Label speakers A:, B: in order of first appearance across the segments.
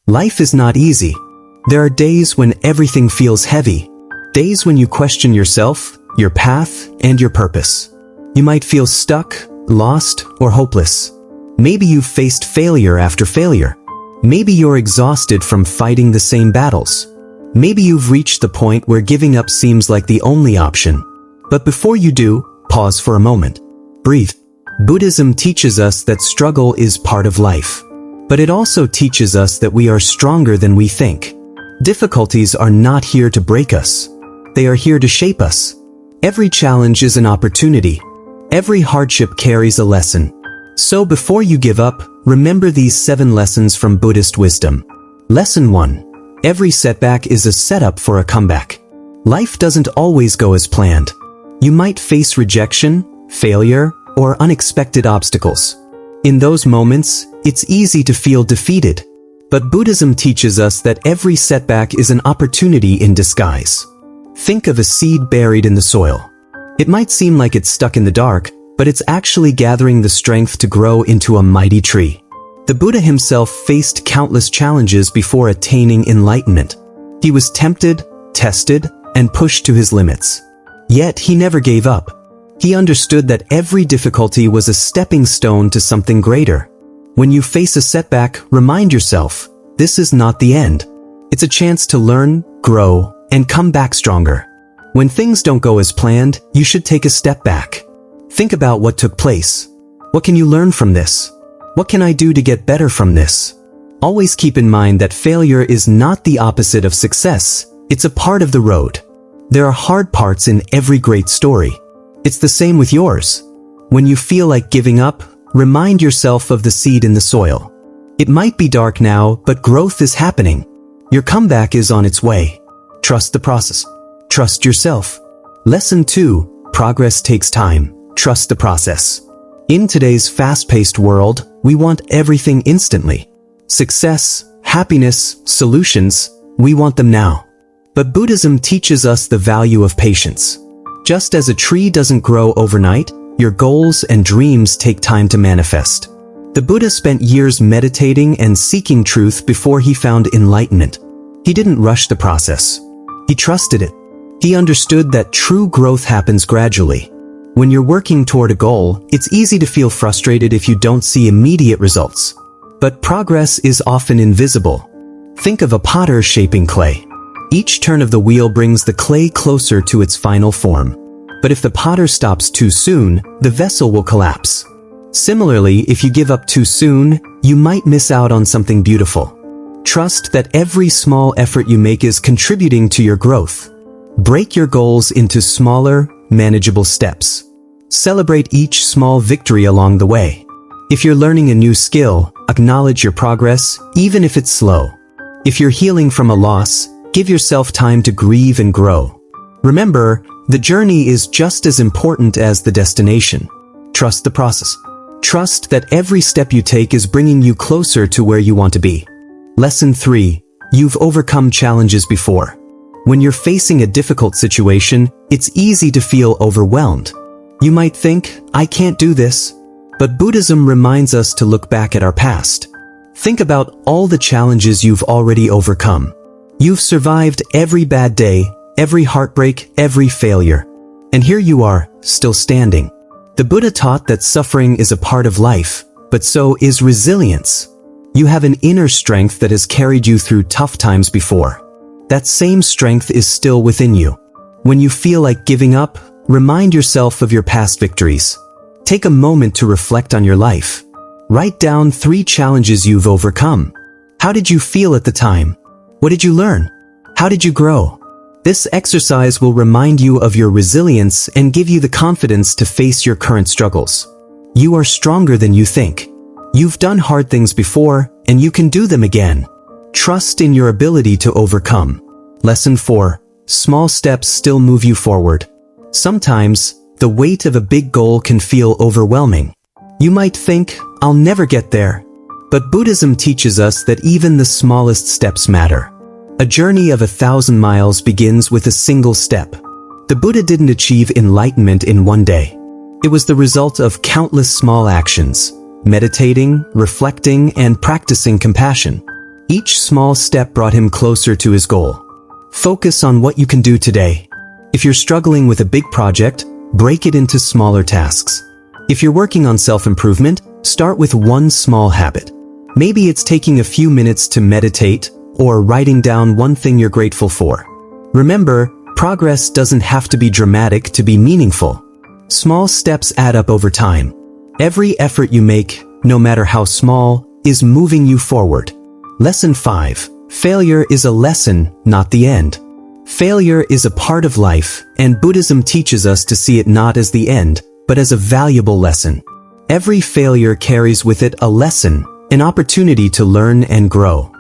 A: Life is not easy. There are days when everything feels heavy. Days when you question yourself, your path, and your purpose. You might feel stuck, lost, or hopeless. Maybe you've faced failure after failure. Maybe you're exhausted from fighting the same battles. Maybe you've reached the point where giving up seems like the only option. But before you do, pause for a moment. Breathe. Buddhism teaches us that struggle is part of life. But it also teaches us that we are stronger than we think. Difficulties are not here to break us. They are here to shape us. Every challenge is an opportunity. Every hardship carries a lesson. So before you give up, remember these 7 lessons from Buddhist wisdom. Lesson 1. Every setback is a setup for a comeback. Life doesn't always go as planned. You might face rejection, failure, or unexpected obstacles. In those moments, it's easy to feel defeated. But Buddhism teaches us that every setback is an opportunity in disguise. Think of a seed buried in the soil. It might seem like it's stuck in the dark, but it's actually gathering the strength to grow into a mighty tree. The Buddha himself faced countless challenges before attaining enlightenment. He was tempted, tested, and pushed to his limits. Yet he never gave up. He understood that every difficulty was a stepping stone to something greater. When you face a setback, remind yourself, this is not the end. It's a chance to learn, grow, and come back stronger. When things don't go as planned, you should take a step back. Think about what took place. What can you learn from this? What can I do to get better from this? Always keep in mind that failure is not the opposite of success. It's a part of the road. There are hard parts in every great story. It's the same with yours. When you feel like giving up, remind yourself of the seed in the soil. It might be dark now, but growth is happening. Your comeback is on its way. Trust the process. Trust yourself. Lesson 2. Progress takes time. Trust the process. In today's fast-paced world, we want everything instantly. Success, happiness, solutions, we want them now. But Buddhism teaches us the value of patience. Just as a tree doesn't grow overnight, your goals and dreams take time to manifest. The Buddha spent years meditating and seeking truth before he found enlightenment. He didn't rush the process. He trusted it. He understood that true growth happens gradually. When you're working toward a goal, it's easy to feel frustrated if you don't see immediate results. But progress is often invisible. Think of a potter shaping clay. Each turn of the wheel brings the clay closer to its final form. But if the potter stops too soon, the vessel will collapse. Similarly, if you give up too soon, you might miss out on something beautiful. Trust that every small effort you make is contributing to your growth. Break your goals into smaller, manageable steps. Celebrate each small victory along the way. If you're learning a new skill, acknowledge your progress, even if it's slow. If you're healing from a loss, give yourself time to grieve and grow. Remember, the journey is just as important as the destination. Trust the process. Trust that every step you take is bringing you closer to where you want to be. Lesson 3. You've overcome challenges before. When you're facing a difficult situation, it's easy to feel overwhelmed. You might think, I can't do this. But Buddhism reminds us to look back at our past. Think about all the challenges you've already overcome. You've survived every bad day, every heartbreak, every failure. And here you are, still standing. The Buddha taught that suffering is a part of life, but so is resilience. You have an inner strength that has carried you through tough times before. That same strength is still within you. When you feel like giving up, remind yourself of your past victories. Take a moment to reflect on your life. Write down 3 challenges you've overcome. How did you feel at the time? What did you learn? How did you grow? This exercise will remind you of your resilience and give you the confidence to face your current struggles. You are stronger than you think. You've done hard things before, and you can do them again. Trust in your ability to overcome. Lesson 4. Small steps still move you forward. Sometimes, the weight of a big goal can feel overwhelming. You might think, I'll never get there. But Buddhism teaches us that even the smallest steps matter. A journey of 1,000 miles begins with a single step. The Buddha didn't achieve enlightenment in one day. It was the result of countless small actions, meditating, reflecting, and practicing compassion. Each small step brought him closer to his goal. Focus on what you can do today. If you're struggling with a big project, break it into smaller tasks. If you're working on self-improvement, start with one small habit. Maybe it's taking a few minutes to meditate or writing down one thing you're grateful for. Remember, progress doesn't have to be dramatic to be meaningful. Small steps add up over time. Every effort you make, no matter how small, is moving you forward. Lesson 5. Failure is a lesson, not the end. Failure is a part of life, and Buddhism teaches us to see it not as the end, but as a valuable lesson. Every failure carries with it a lesson, an opportunity to learn and grow.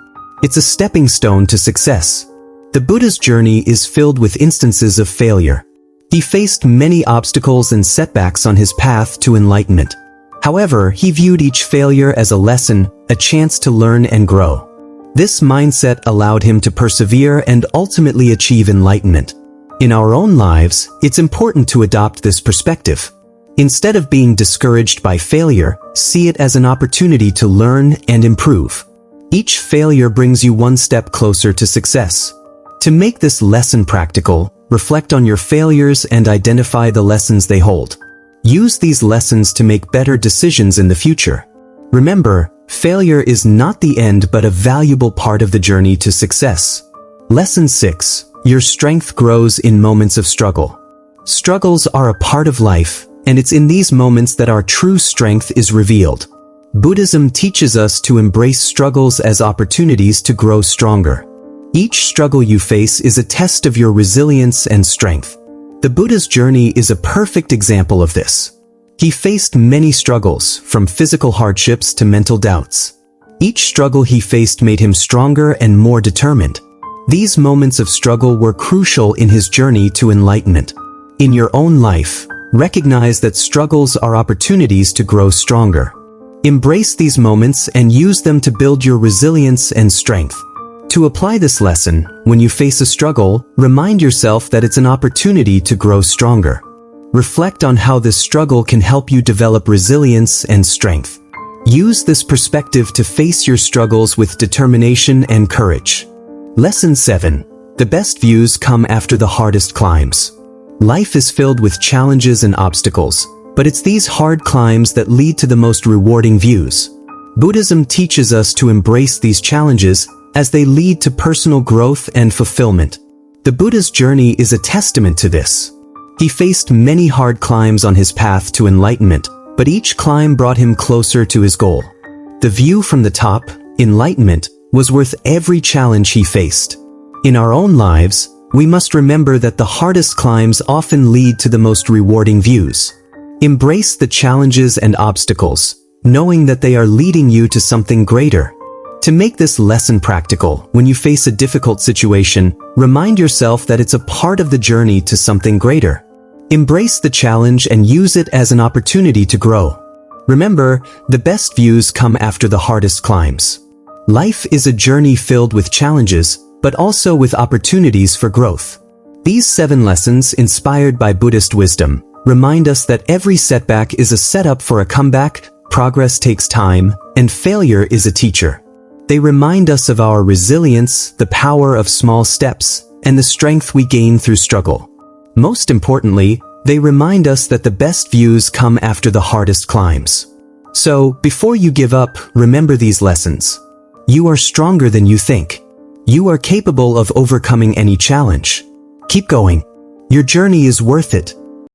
A: It's a stepping stone to success. The Buddha's journey is filled with instances of failure. He faced many obstacles and setbacks on his path to enlightenment. However, he viewed each failure as a lesson, a chance to learn and grow. This mindset allowed him to persevere and ultimately achieve enlightenment. In our own lives, it's important to adopt this perspective. Instead of being discouraged by failure, see it as an opportunity to learn and improve. Each failure brings you one step closer to success. To make this lesson practical, reflect on your failures and identify the lessons they hold. Use these lessons to make better decisions in the future. Remember, failure is not the end but a valuable part of the journey to success. Lesson 6. Your strength grows in moments of struggle. Struggles are a part of life, and it's in these moments that our true strength is revealed. Buddhism teaches us to embrace struggles as opportunities to grow stronger. Each struggle you face is a test of your resilience and strength. The Buddha's journey is a perfect example of this. He faced many struggles, from physical hardships to mental doubts. Each struggle he faced made him stronger and more determined. These moments of struggle were crucial in his journey to enlightenment. In your own life, recognize that struggles are opportunities to grow stronger. Embrace these moments and use them to build your resilience and strength. To apply this lesson, when you face a struggle, remind yourself that it's an opportunity to grow stronger. Reflect on how this struggle can help you develop resilience and strength. Use this perspective to face your struggles with determination and courage. Lesson 7. The best views come after the hardest climbs. Life is filled with challenges and obstacles, but it's these hard climbs that lead to the most rewarding views. Buddhism teaches us to embrace these challenges as they lead to personal growth and fulfillment. The Buddha's journey is a testament to this. He faced many hard climbs on his path to enlightenment, but each climb brought him closer to his goal. The view from the top, enlightenment, was worth every challenge he faced. In our own lives, we must remember that the hardest climbs often lead to the most rewarding views. Embrace the challenges and obstacles, knowing that they are leading you to something greater. To make this lesson practical, when you face a difficult situation, remind yourself that it's a part of the journey to something greater. Embrace the challenge and use it as an opportunity to grow. Remember, the best views come after the hardest climbs. Life is a journey filled with challenges, but also with opportunities for growth. These 7 lessons, inspired by Buddhist wisdom, remind us that every setback is a setup for a comeback, progress takes time, and failure is a teacher. They remind us of our resilience, the power of small steps, and the strength we gain through struggle. Most importantly, they remind us that the best views come after the hardest climbs. So, before you give up, remember these lessons. You are stronger than you think. You are capable of overcoming any challenge. Keep going. Your journey is worth it,